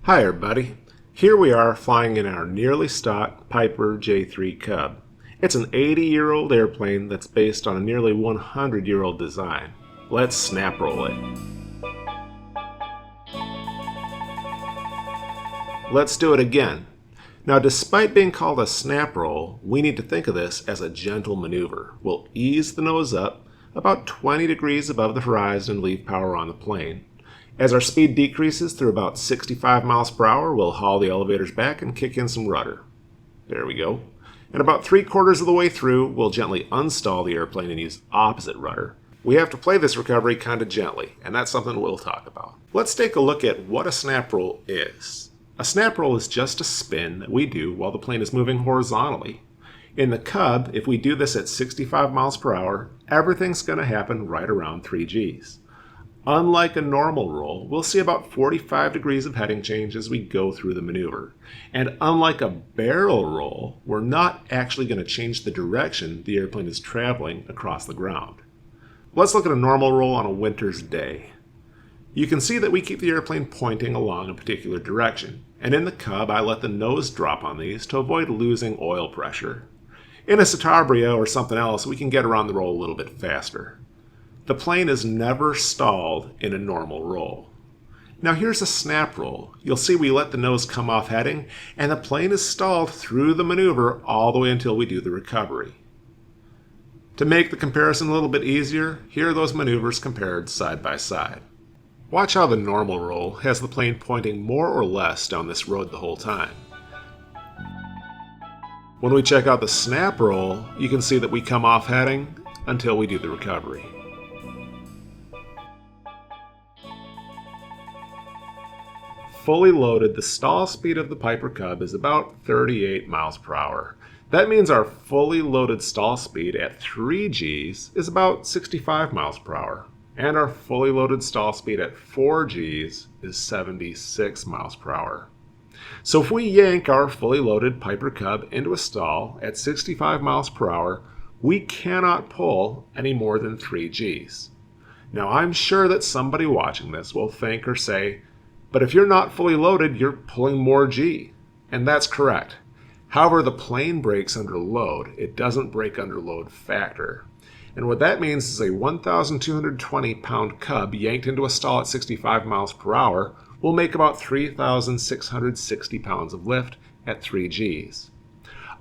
Hi everybody, here we are flying in our nearly stock Piper J-3 Cub. It's an 80-year-old airplane that's based on a nearly 100-year-old design. Let's snap roll it. Let's do it again. Now, despite being called a snap roll, we need to think of this as a gentle maneuver. We'll ease the nose up about 20 degrees above the horizon and leave power on the plane. As our speed decreases through about 65 miles per hour, we'll haul the elevators back and kick in some rudder. There we go. And about 3/4 of the way through, we'll gently unstall the airplane and use opposite rudder. We have to play this recovery kind of gently, and that's something we'll talk about. Let's take a look at what a snap roll is. A snap roll is just a spin that we do while the plane is moving horizontally. In the Cub, if we do this at 65 miles per hour, everything's going to happen right around 3 Gs. Unlike a normal roll, we'll see about 45 degrees of heading change as we go through the maneuver. And unlike a barrel roll, we're not actually going to change the direction the airplane is traveling across the ground. Let's look at a normal roll on a winter's day. You can see that we keep the airplane pointing along a particular direction. And in the Cub, I let the nose drop on these to avoid losing oil pressure. In a Citabria or something else, we can get around the roll a little bit faster. The plane is never stalled in a normal roll. Now here's a snap roll. You'll see we let the nose come off heading, and the plane is stalled through the maneuver all the way until we do the recovery. To make the comparison a little bit easier, here are those maneuvers compared side by side. Watch how the normal roll has the plane pointing more or less down this road the whole time. When we check out the snap roll, you can see that we come off heading until we do the recovery. Fully loaded, the stall speed of the Piper Cub is about 38 miles per hour. That means our fully loaded stall speed at 3 Gs is about 65 miles per hour. And our fully loaded stall speed at 4 Gs is 76 miles per hour. So if we yank our fully loaded Piper Cub into a stall at 65 miles per hour, we cannot pull any more than 3 Gs. Now I'm sure that somebody watching this will think or say, but if you're not fully loaded, you're pulling more G. And that's correct. However, the plane brakes under load. It doesn't brake under load factor. And what that means is a 1,220 pound Cub yanked into a stall at 65 miles per hour will make about 3,660 pounds of lift at 3 Gs.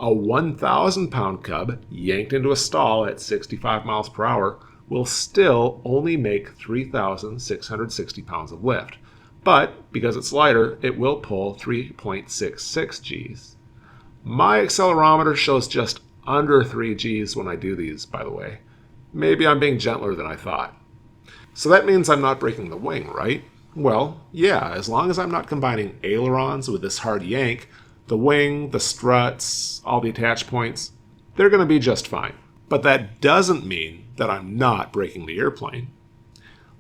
A 1,000 pound Cub yanked into a stall at 65 miles per hour will still only make 3,660 pounds of lift. But because it's lighter, it will pull 3.66 Gs. My accelerometer shows just under 3 Gs when I do these, by the way. Maybe I'm being gentler than I thought. So that means I'm not breaking the wing, right? Well, yeah, as long as I'm not combining ailerons with this hard yank, the wing, the struts, all the attach points, they're going to be just fine. But that doesn't mean that I'm not breaking the airplane.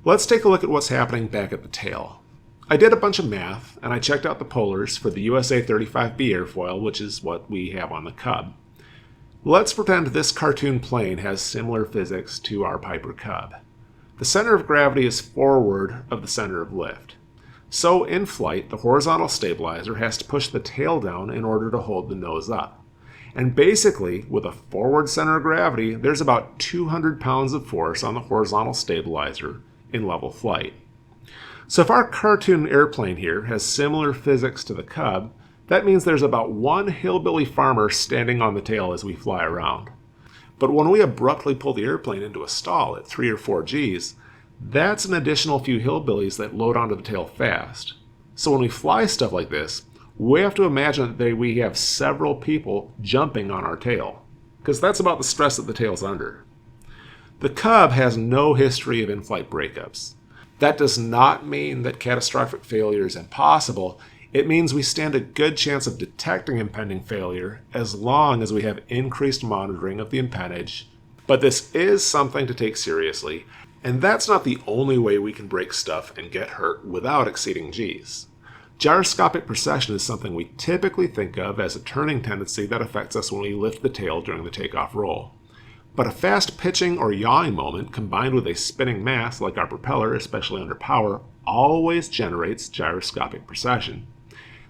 Let's take a look at what's happening back at the tail. I did a bunch of math, and I checked out the polars for the USA 35B airfoil, which is what we have on the Cub. Let's pretend this cartoon plane has similar physics to our Piper Cub. The center of gravity is forward of the center of lift. So in flight, the horizontal stabilizer has to push the tail down in order to hold the nose up. And basically, with a forward center of gravity, there's about 200 pounds of force on the horizontal stabilizer in level flight. So if our cartoon airplane here has similar physics to the Cub, that means there's about one hillbilly farmer standing on the tail as we fly around. But when we abruptly pull the airplane into a stall at 3 or 4 Gs, that's an additional few hillbillies that load onto the tail fast. So when we fly stuff like this, we have to imagine that we have several people jumping on our tail, because that's about the stress that the tail's under. The Cub has no history of in-flight breakups. That does not mean that catastrophic failure is impossible. It means we stand a good chance of detecting impending failure as long as we have increased monitoring of the empennage. But this is something to take seriously, and that's not the only way we can break stuff and get hurt without exceeding Gs. Gyroscopic precession is something we typically think of as a turning tendency that affects us when we lift the tail during the takeoff roll. But a fast pitching or yawing moment combined with a spinning mass like our propeller, especially under power, always generates gyroscopic precession.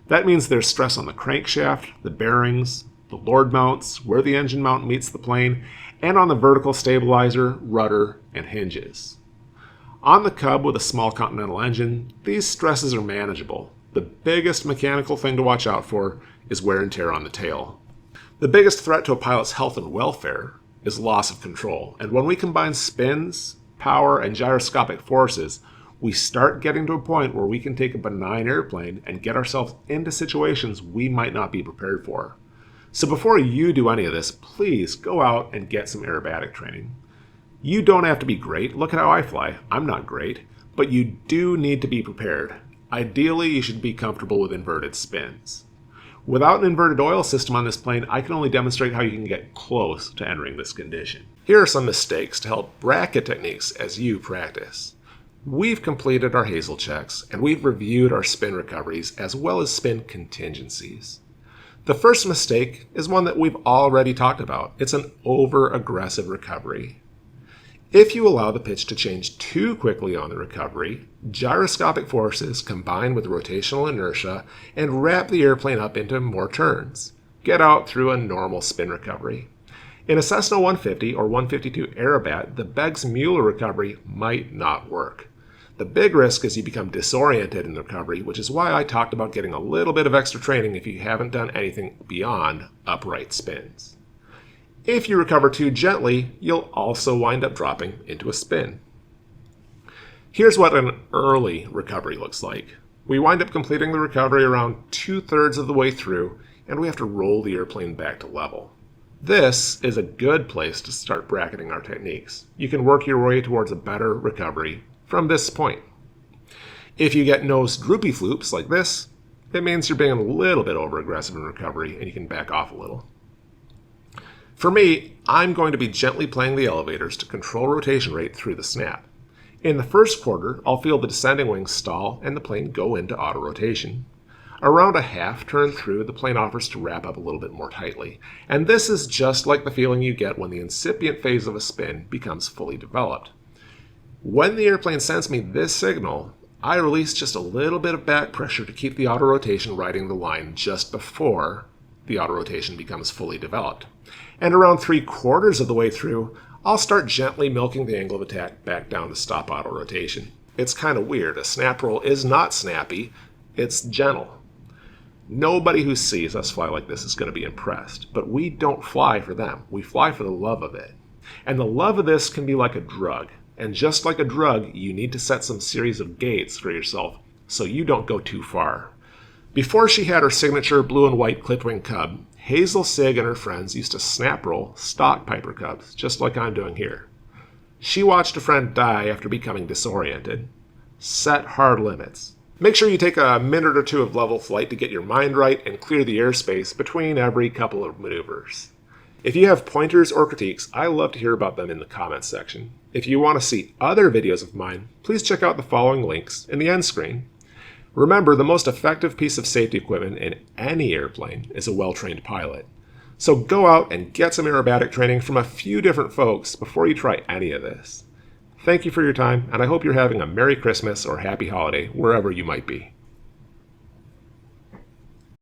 That means there's stress on the crankshaft, the bearings, the lord mounts, where the engine mount meets the plane, and on the vertical stabilizer, rudder, and hinges. On the Cub with a small Continental engine, these stresses are manageable. The biggest mechanical thing to watch out for is wear and tear on the tail. The biggest threat to a pilot's health and welfare is loss of control, and when we combine spins, power, and gyroscopic forces, we start getting to a point where we can take a benign airplane and get ourselves into situations we might not be prepared for. So before you do any of this, please go out and get some aerobatic training. You don't have to be great. Look at how I fly. I'm not great, but you do need to be prepared. Ideally, you should be comfortable with inverted spins. Without an inverted oil system on this plane, I can only demonstrate how you can get close to entering this condition. Here are some mistakes to help bracket techniques as you practice. We've completed our Hazel checks, and we've reviewed our spin recoveries as well as spin contingencies. The first mistake is one that we've already talked about. It's an over-aggressive recovery. If you allow the pitch to change too quickly on the recovery, gyroscopic forces combine with rotational inertia and wrap the airplane up into more turns. Get out through a normal spin recovery. In a Cessna 150 or 152 Aerobat, the Beggs-Mueller recovery might not work. The big risk is you become disoriented in the recovery, which is why I talked about getting a little bit of extra training if you haven't done anything beyond upright spins. If you recover too gently, you'll also wind up dropping into a spin. Here's what an early recovery looks like. We wind up completing the recovery around 2/3 of the way through, and we have to roll the airplane back to level. This is a good place to start bracketing our techniques. You can work your way towards a better recovery from this point. If you get nose droopy floops like this, it means you're being a little bit over-aggressive in recovery and you can back off a little. For me, I'm going to be gently playing the elevators to control rotation rate through the snap. In the first quarter, I'll feel the descending wings stall and the plane go into auto rotation. Around a half turn through, the plane offers to wrap up a little bit more tightly. And this is just like the feeling you get when the incipient phase of a spin becomes fully developed. When the airplane sends me this signal, I release just a little bit of back pressure to keep the auto rotation riding the line just before the auto rotation becomes fully developed. And around 3/4 of the way through, I'll start gently milking the angle of attack back down to stop auto rotation. It's kind of weird. A snap roll is not snappy, it's gentle. Nobody who sees us fly like this is going to be impressed, but we don't fly for them. We fly for the love of it. And the love of this can be like a drug. And just like a drug, you need to set some series of gates for yourself so you don't go too far. Before she had her signature blue and white clipped wing Cub, Hazel, Sig, and her friends used to snap roll stock Piper Cubs, just like I'm doing here. She watched a friend die after becoming disoriented. Set hard limits. Make sure you take a minute or two of level flight to get your mind right and clear the airspace between every couple of maneuvers. If you have pointers or critiques, I love to hear about them in the comments section. If you want to see other videos of mine, please check out the following links in the end screen. Remember, the most effective piece of safety equipment in any airplane is a well-trained pilot. So go out and get some aerobatic training from a few different folks before you try any of this. Thank you for your time, and I hope you're having a Merry Christmas or Happy Holiday wherever you might be.